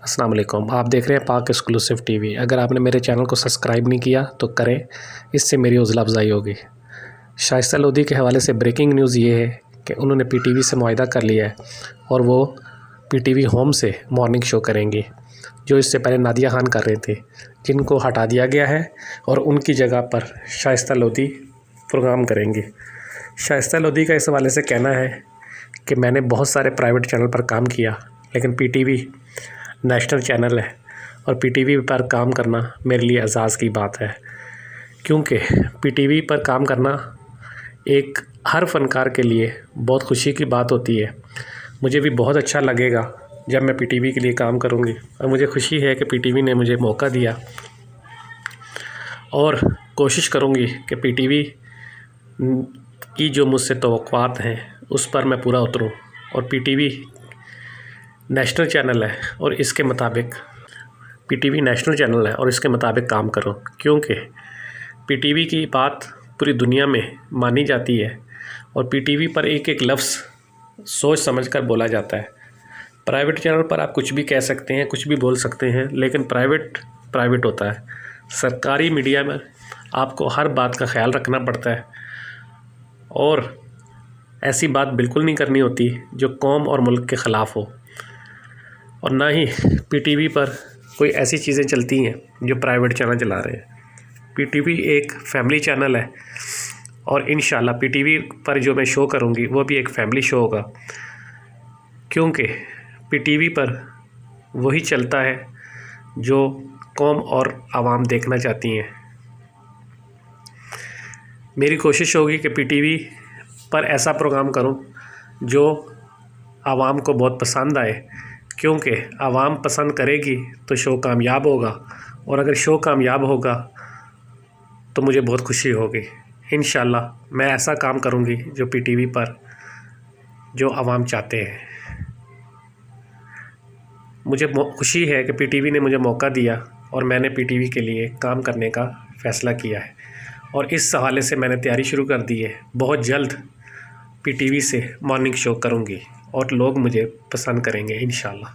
السلام علیکم، آپ دیکھ رہے ہیں پاک ایکسکلوسیو ٹی وی۔ اگر آپ نے میرے چینل کو سبسکرائب نہیں کیا تو کریں، اس سے میری حوصلہ افزائی ہوگی۔ شائستہ لودھی کے حوالے سے بریکنگ نیوز یہ ہے کہ انہوں نے پی ٹی وی سے معاہدہ کر لیا ہے اور وہ پی ٹی وی ہوم سے مارننگ شو کریں گی، جو اس سے پہلے نادیہ خان کر رہے تھے، جن کو ہٹا دیا گیا ہے اور ان کی جگہ پر شائستہ لودھی پروگرام کریں گی۔ شائستہ لودھی کا اس حوالے سے کہنا ہے کہ میں نے بہت سارے پرائیویٹ چینل پر کام کیا، لیکن P T V national channel ہے اور پی ٹی وی پر کام کرنا میرے لیے اعزاز کی بات ہے، کیونکہ پی ٹی وی پر کام کرنا ایک ہر فنکار کے لیے بہت خوشی کی بات ہوتی ہے۔ مجھے بھی بہت اچھا لگے گا جب میں پی ٹی وی کے لیے کام کروں گی، اور مجھے خوشی ہے کہ پی ٹی وی نے مجھے موقع دیا، اور کوشش کروں گی کہ پی ٹی وی کی جو مجھ سے توقعات ہیں اس پر میں پورا اتروں، اور P T V national channel ہے اور اس کے مطابق کام کروں، کیونکہ پی ٹی وی کی بات پوری دنیا میں مانی جاتی ہے، اور پی ٹی وی پر ایک ایک لفظ سوچ سمجھ کر بولا جاتا ہے۔ پرائیویٹ چینل پر آپ کچھ بھی کہہ سکتے ہیں، کچھ بھی بول سکتے ہیں، لیکن پرائیویٹ ہوتا ہے۔ سرکاری میڈیا میں آپ کو ہر بات کا خیال رکھنا پڑتا ہے، اور ایسی بات بالکل نہیں کرنی ہوتی جو قوم اور ملک کے خلاف ہو، اور نہ ہی پی ٹی وی پر کوئی ایسی چیزیں چلتی ہیں جو پرائیویٹ چینل چلا رہے ہیں۔ پی ٹی وی ایک فیملی چینل ہے، اور انشاءاللہ پی ٹی وی پر جو میں شو کروں گی وہ بھی ایک فیملی شو ہوگا، کیونکہ پی ٹی وی پر وہی چلتا ہے جو قوم اور عوام دیکھنا چاہتی ہیں۔ میری کوشش ہوگی کہ پی ٹی وی پر ایسا پروگرام کروں جو عوام کو بہت پسند آئے، کیونکہ عوام پسند کرے گی تو شو کامیاب ہوگا، اور اگر شو کامیاب ہوگا تو مجھے بہت خوشی ہوگی۔ انشاءاللہ میں ایسا کام کروں گی جو پی ٹی وی پر جو عوام چاہتے ہیں۔ مجھے خوشی ہے کہ پی ٹی وی نے مجھے موقع دیا، اور میں نے پی ٹی وی کے لیے کام کرنے کا فیصلہ کیا ہے، اور اس حوالے سے میں نے تیاری شروع کر دی ہے۔ بہت جلد پی ٹی وی سے مارننگ شو کروں گی اور لوگ مجھے پسند کریں گے انشاءاللہ۔